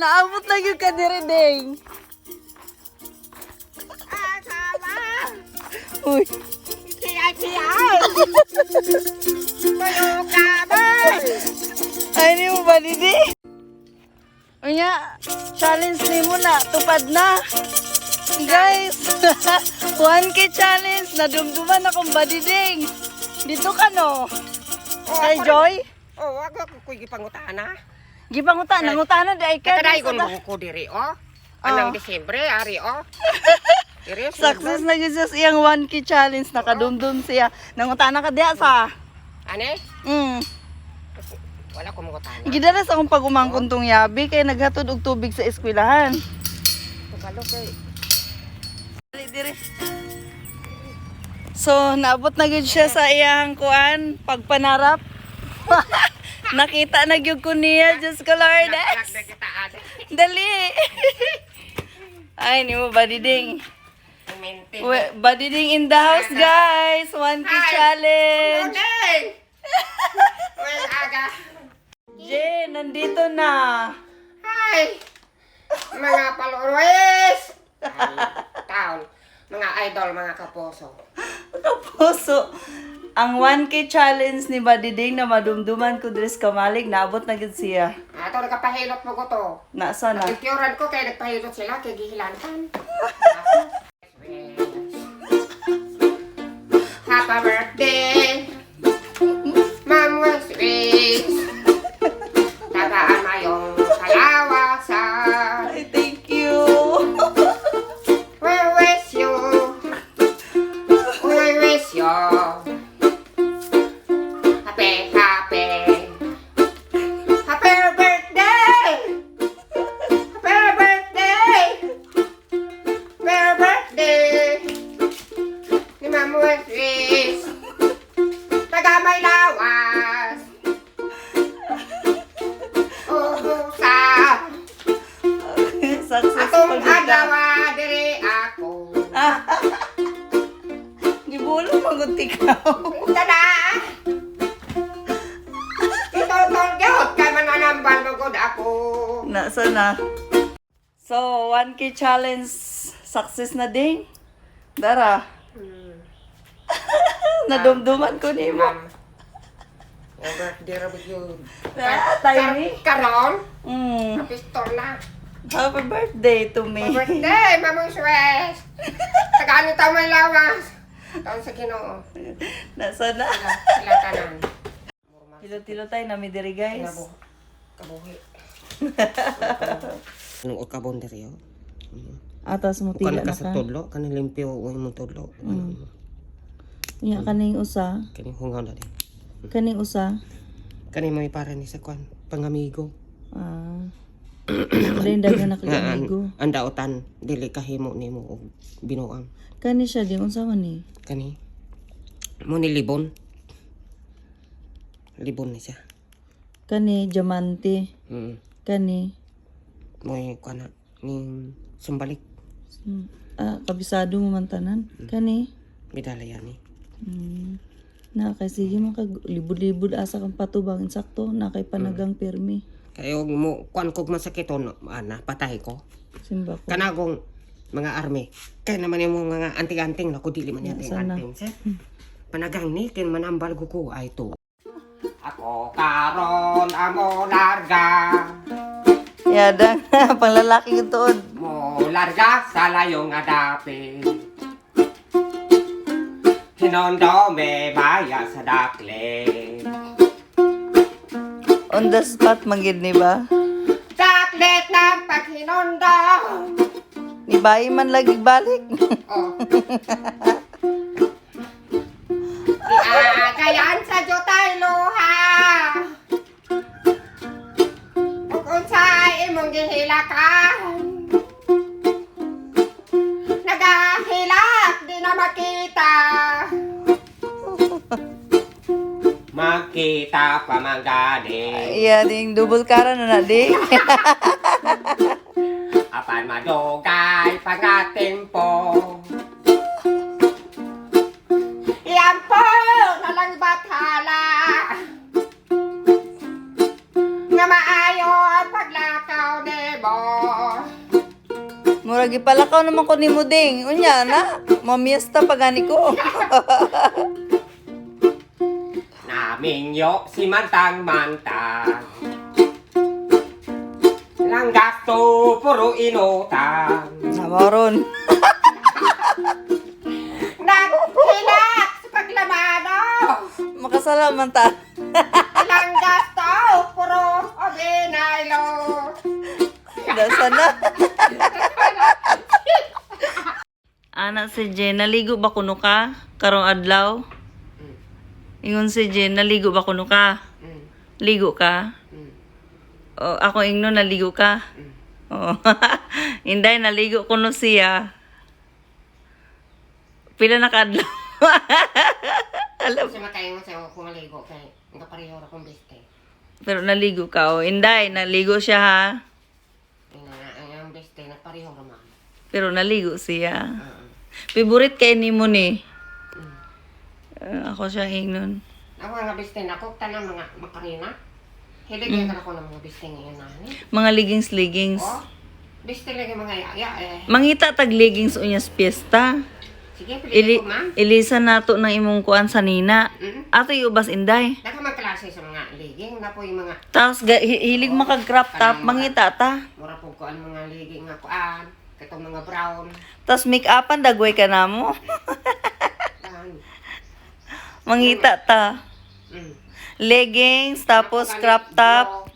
naabot na yung kadiriding. Uy. Ay, ni mo ba, Didi? Unya, challenge ni mo na. Tupad na. Guys, 1K challenge. Nadumduman akong badiding. Dito ka, no? Kay Joy? Oh, wag ako kuy gipangutana. Gipangutana, nangutana di ay ka. Kaday ko ko diri oh. Anang Disyembre ari oh. Diri Success na yun sa iyang 1K challenge. Nakadumdum siya. Nangutana ka diya sa. Ane? Wala ko mangutana. Gidalas akong pag-umangkon tong yabi kay naghatod og tubig sa eskwelahan. Tugalo kay. Diri. So, naabot na gyud siya sa iyang kuan, pagpanarap. Nakita na gyud ko niya, Diyos ko Lord. Dali. Ay, ni mo badiding. Badiding in the house, guys. 1K challenge. Well, aga. Jay, nandito na. Hi. Mga followers. Taon. Mga idol, mga kaposo. Kapuso. Ang 1K challenge ni Badiding na madumduman ko dres kamalig, naabot na gid siya. Ato nagpahilot mo ko to. Nasa na? Picturean ko kay nagpahilot sila kay gihilantan. Happy birthday. Ma'am Westwick. Tagaan mayong kalawasan. Ay, thank you. We wish you. We wish you. Happy, happy. Happy birthday. Happy birthday. Happy birthday. Ni Ma'am Westwick. Taga may lawas. Sa Success atong pagdita. agawa diri ako. Gibulong magunti ka. Tada! Ito gyud kay mananambal lugod ako. Nasa na? So, 1K challenge success na ding. Dara. Nadumduman ko ni mo. Ma'am. Yung birthday ra yun. Tiny. Karon, Mm. pistol na. Happy birthday to me. Happy birthday, Mama Suez. Tagaan ito may lawas. Taon sa Ginoo. Nasa na? Sila tanan. Tilo-tilo tayo na diri guys. Kabuhi. Nung ukabon diri yo. Atas mo tila Kan na ka sa ka. tudlo, kan limpyo o imong tudlo. Nya kaning usa. Kani hungaw na din. Kaning usa. Kani may para ni sa kwan, pangamigo. Dahil dagan na kag-amigo. Ang daotan, dili kahimo nimo og binuang. Kani siya din unsa man ni? Kani mo ni libon. Libon ni siya. Kani diamante. Kani Moy kana ni sumbalik kabisado mo man tanan. Kani medalya ni. na kay sige man kag libud-libud asa kang patubang insakto na kay panagang pirmi. Kayo mo kwan kog masakit on ana patay ko. Simba ko. Kanagong mga army. Kaya naman yung mga anting-anting lako dili man yan anting. Panagang ni kin manambal ko ay to. Ako karon amo larga. Yada, panglalaki yung tuod. Mo larga sa layong adapi. Hinondo me baya sa dakle. On the spot manggid ni ba? Daklet ng paghinondo. Ni bayi man lagi balik. Oh. Kayan sa jutay luha. Kung sa imong gihilakan. Nagahilak, di na makita. Makita pa man gani. Iya ding double kara na ding. Apan madugay pangating po. Iyan po nalang bathala. Nga maayo ang paglakaw ni mo. Murag ipalakaw naman ko ni Muding. Unya na, mamiesta pa gani ko. Namingyo si mantang-mantang. Lang gasto puro inutang. Namaron. Naghilak sa paglamano. Makasalaman ta. Lang gasto puro obinaylo. Dasa na. Anak si Jen, naligo ba kuno ka? Karong adlaw? Ingon si Jen, naligo ba kuno ka? Ligo ka? O, ako ingno, naligo ka? Oh. Inday, naligo kuno siya. Pila na kadlaw. Alam. Kasi matayo nga sa'yo kung maligo kay nakapareho ra kong biste. Pero naligo ka, oh. Inday, naligo siya ha. Ang biste, nakapareho ra man. Pero naligo siya. Favorite kay ni mo ni. Ako siya ingnon. Ako nga biste na ko, tanang mga makarina. Hiligay ka na ko ng mga biste ngayon na. Mga leggings. Oh, biste lagi mga yaya eh. Mangita tag leggings unyas piyesta. Sige, pili ko ma'am. Ilisa nato ng imong kuan sa nina. Ato iubas inday. Nakamang klase sa mga legging na po yung mga Tapos hilig makag-crop top, mangita ta. mura po ko ang mga legging nga kuan, katong mga brown. Tapos make-upan dagway ka na mo. Yan. Mangita ta. Leggings, tapos crop top.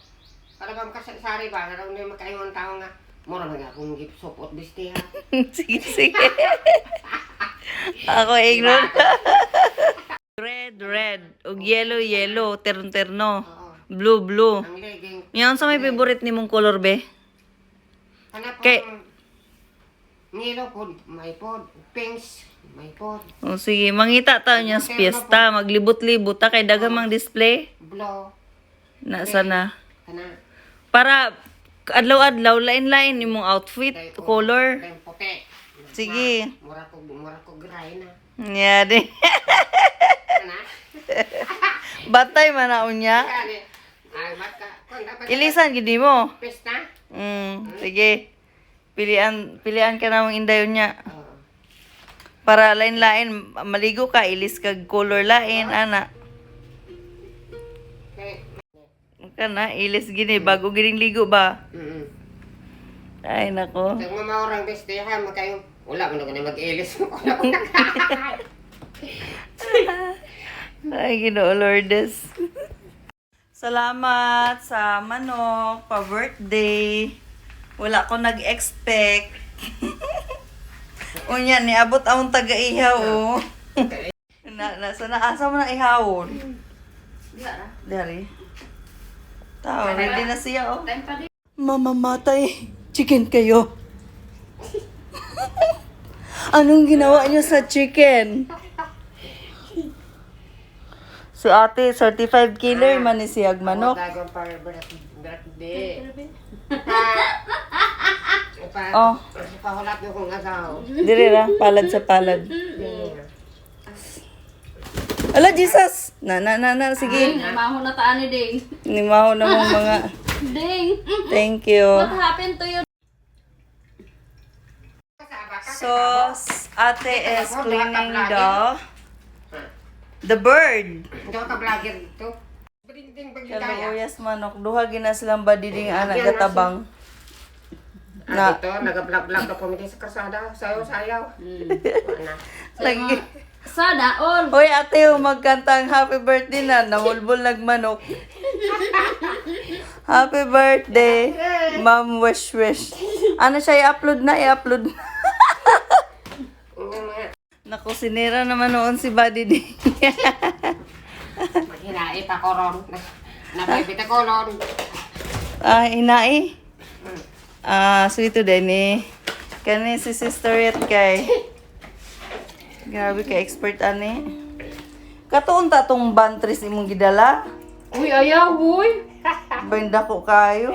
Para bang kasari ba, naroon na yung makaingon tao nga, mura na nga akong gipsupot biste ha. Sige. Ako ignorant. Red. Og yellow. Terno. Oo. Blue. Ang legging. Yan sa may favorite ni mong color be? Hanap po Kay- Nilo po, may po. Pinks, may po. O sige, mangita ta niya sa piyesta. Maglibot-libot ta kay dagamang display. Blue. Na sana. Kana. Para adlaw-adlaw, lain-lain imong outfit, color. Then puti. Sige. Mura ko gray na. Yeah, di. Kana. Batay man na unya. Kani. Ay, mata. Kung dapat Ilisan gid mo. pista. Sige. Pilian ka namang inday unya. Oo. Para lain-lain, maligo ka, ilis kag color lain, ana. Okay. Kana, ilis gini, bago gining ligo ba? Ay, nako. Kung mamaurang beste ha, magkayong wala mo na ganun mag-ilis. Ay, Ginoo Lourdes. Salamat sa manok, pa-birthday. Wala ko nag-expect. Unya, niabot akong taga-ihaw, oh. Asa mo na ihawon? Dari. Tao, ready na siya, oh. Mamamatay. Chicken kayo. Anong ginawa niyo sa chicken? Si ate, certified killer man ni siyag manok. Dagong para birthday. Oh. Pahulat mo kung agaw. Dire ra, palad sa palad. Ala, Jesus! Na, sige. Namaho na taan ni Ding. Nimaho na mong mga... Ding! Thank you. What happened to you? So, ate is cleaning the bird. Hindi ka vlogger dito. Brinding Kaya bagay. uyas manok, duha gina silang badiding anak gatabang. Na- Dito, nag-vlog-vlog na pumili sa karsada. Sayaw-sayaw. Ano? Lagi. Sana all. Hoy ate, magkanta ang happy birthday na, nahulbol nagmanok. Happy birthday, Ma'am Wish. Ano siya, i-upload na. Naku, sinira naman noon si Buddy D. Maghinai pa ko ron. Napipita ko ron. Hinai. Sweet din eh. Kani si Sister Yet kay. Grabe ka, expert ani. Katuon ta tong bantris imong gidala. Uy, ayaw, uy. Benda ko kayo.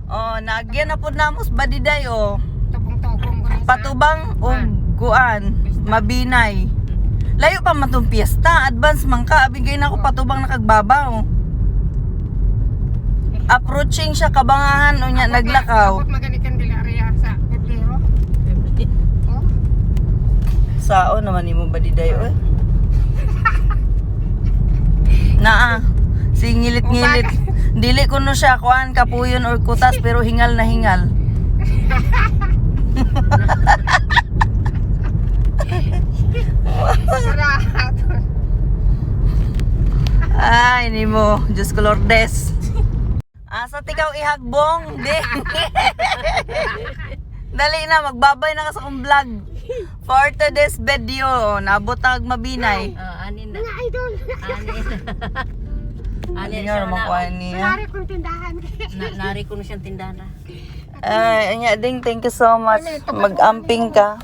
Oh, nagyan na pud namos badiday oh. Tupong-tupong ko rin sa... Patubang o guan, mabinay. Layo pa man tong piyesta, advance man ka, abigay na ako patubang nakagbabaw. Approaching siya kabangahan o niya naglakaw. Abot magaling kan dila area sa Sao naman imo ba diday oy? Naa. Si ngilit-ngilit. Dili ko no siya kuan kapuyon or kutas pero hingal na hingal. Ay, ni mo. Diyos ko Lourdes. Asa tikaw ihagbong? Di. Dali na, magbabay na ka sa kong vlog. For today's video, nabutag mabinay. Ani na. Mga idol. Ani Ano makuha niya? Nari kong tindahan. Nari ko na siyang tindahan. Ay, anya ding, thank you so much. Mag-amping ka.